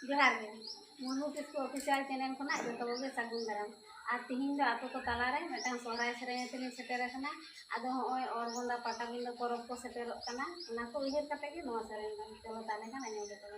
जोहार गे Murmu Kisku official channel खना जो तबगे सगुन दाराम आ तिहिन दो आतो को तालारे मिटन सोहराय सेरेñ तेलिñ सेटेर कना आदो होय ओरगोंदा पाटाबिंदा परब को सेटेरोग कना ओना को उइहर कते गे नोआ सेरेñ चलो ताले खान आंजम